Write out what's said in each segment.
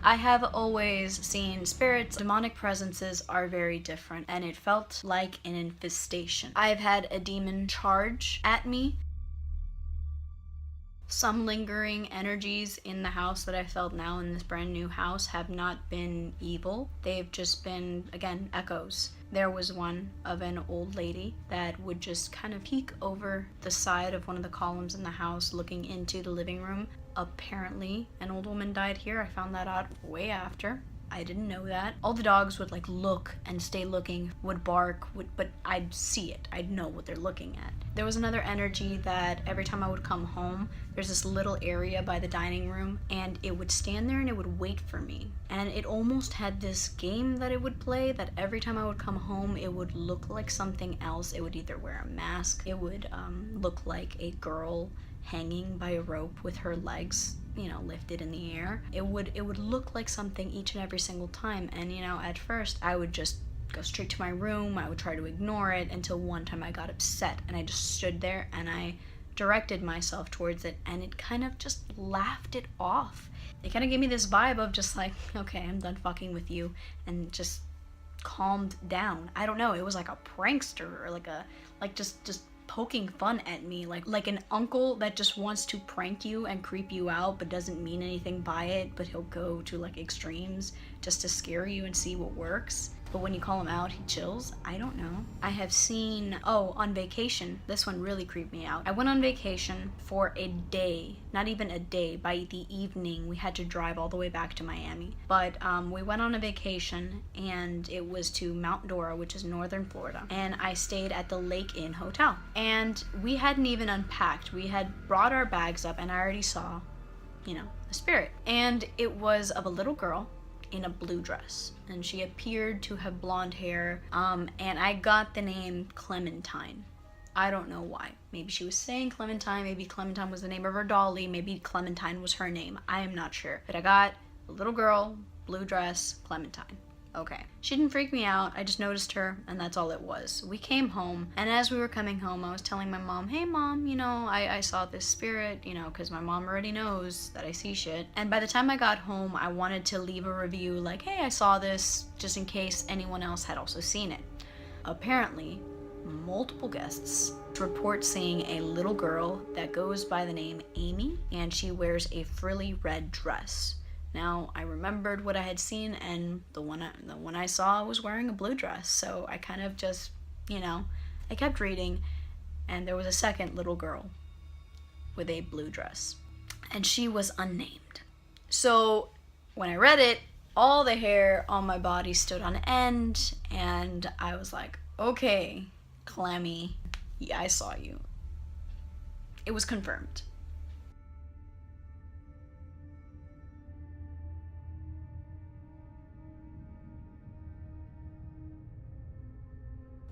I have always seen spirits. Demonic presences are very different, and it felt like an infestation. I've had a demon charge at me. Some lingering energies in the house that I felt now in this brand new house have not been evil. They've just been, again, echoes. There was one of an old lady that would just kind of peek over the side of one of the columns in the house looking into the living room. Apparently, an old woman died here. I found that out way after. I didn't know that. All the dogs would like look and stay looking, would bark, but I'd see it. I'd know what they're looking at. There was another energy that every time I would come home, there's this little area by the dining room, and it would stand there and it would wait for me. And it almost had this game that it would play that every time I would come home, it would look like something else. It would either wear a mask, it would look like a girl hanging by a rope with her legs, you know, lifted in the air. It would look like something each and every single time. And you know, at first I would just go straight to my room. I would try to ignore it until one time I got upset and I just stood there and I directed myself towards it, and it kind of just laughed it off. It kind of gave me this vibe of just like, okay, I'm done fucking with you, and just calmed down. I don't know, it was like a prankster, or like just poking fun at me, like an uncle that just wants to prank you and creep you out but doesn't mean anything by it, but he'll go to like extremes just to scare you and see what works. But when you call him out, he chills. I don't know. I have seen, on vacation, this one really creeped me out. I went on vacation for a day, not even a day. By the evening, we had to drive all the way back to Miami. But we went on a vacation, and it was to Mount Dora, which is northern Florida. And I stayed at the Lake Inn Hotel. And we hadn't even unpacked. We had brought our bags up, and I already saw, you know, a spirit. And it was of a little girl in a blue dress, and she appeared to have blonde hair, and I got the name Clementine. I don't know why. Maybe she was saying Clementine, maybe Clementine was the name of her dolly, maybe Clementine was her name. I am not sure, but I got a little girl, blue dress, Clementine. Okay. She didn't freak me out. I just noticed her, and that's all it was. We came home, and as we were coming home, I was telling my mom, hey mom, you know, I saw this spirit, you know, because my mom already knows that I see shit. And by the time I got home, I wanted to leave a review like, hey, I saw this, just in case anyone else had also seen it. Apparently, multiple guests report seeing a little girl that goes by the name Amy, and she wears a frilly red dress. Now, I remembered what I had seen, and the one I saw was wearing a blue dress, so I kind of just, you know, I kept reading, and there was a second little girl with a blue dress, and she was unnamed. So when I read it, all the hair on my body stood on end, and I was like, okay, Clemmy, yeah, I saw you. It was confirmed.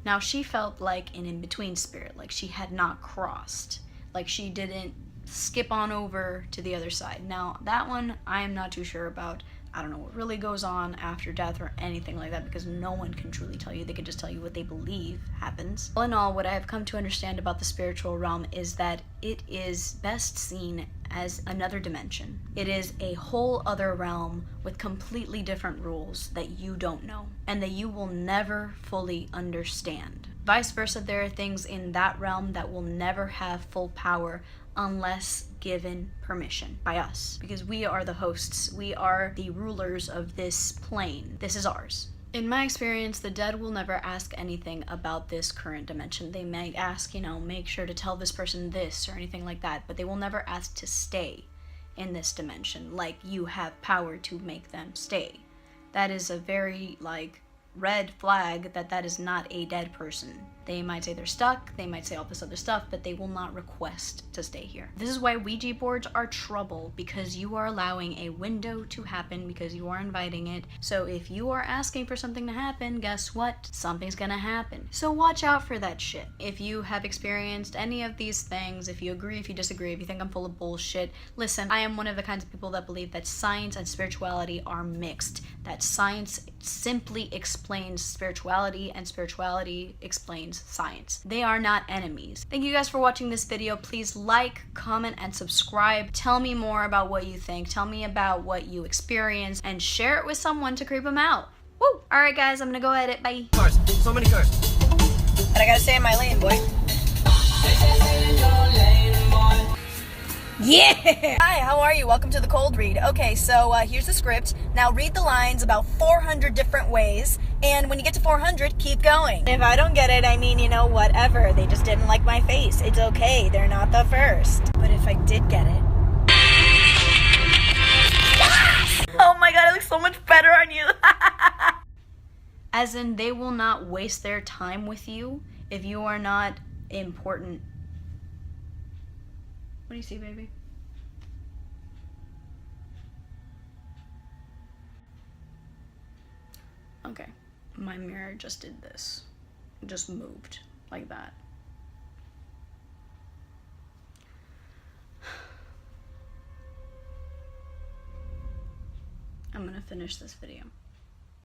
Now, she felt like an in-between spirit, like she had not crossed, like she didn't skip on over to the other side. Now, that one I am not too sure about. I don't know what really goes on after death or anything like that, because no one can truly tell you. They can just tell you what they believe happens. All in all, what I have come to understand about the spiritual realm is that it is best seen as another dimension. It is a whole other realm with completely different rules that you don't know, and that you will never fully understand. Vice versa, there are things in that realm that will never have full power unless given permission by us, because we are the hosts, we are the rulers of this plane. This is ours. In my experience, the dead will never ask anything about this current dimension. They may ask, you know, make sure to tell this person this or anything like that, but they will never ask to stay in this dimension, like you have power to make them stay. That is a very, like, red flag that is not a dead person. They might say they're stuck, they might say all this other stuff, but they will not request to stay here. This is why Ouija boards are trouble, because you are allowing a window to happen, because you are inviting it. So if you are asking for something to happen, guess what? Something's gonna happen. So watch out for that shit. If you have experienced any of these things, if you agree, if you disagree, if you think I'm full of bullshit, listen, I am one of the kinds of people that believe that science and spirituality are mixed. That science simply explains spirituality and spirituality explains means science. They are not enemies. Thank you guys for watching this video. Please like, comment, and subscribe. Tell me more about what you think. Tell me about what you experienced and share it with someone to creep them out. Woo! Alright guys, I'm gonna go edit. Bye. Cars. So many cars. But I gotta stay in my lane, boy. Yeah! Hi, how are you? Welcome to the cold read. Okay, so here's the script. Now read the lines about 400 different ways, and when you get to 400, keep going. If I don't get it, I mean, you know, whatever. They just didn't like my face. It's okay. They're not the first. But if I did get it... Oh my god, it looks so much better on you. As in, they will not waste their time with you if you are not important. What do you see, baby? Okay, my mirror just did this. Just moved like that. I'm gonna finish this video.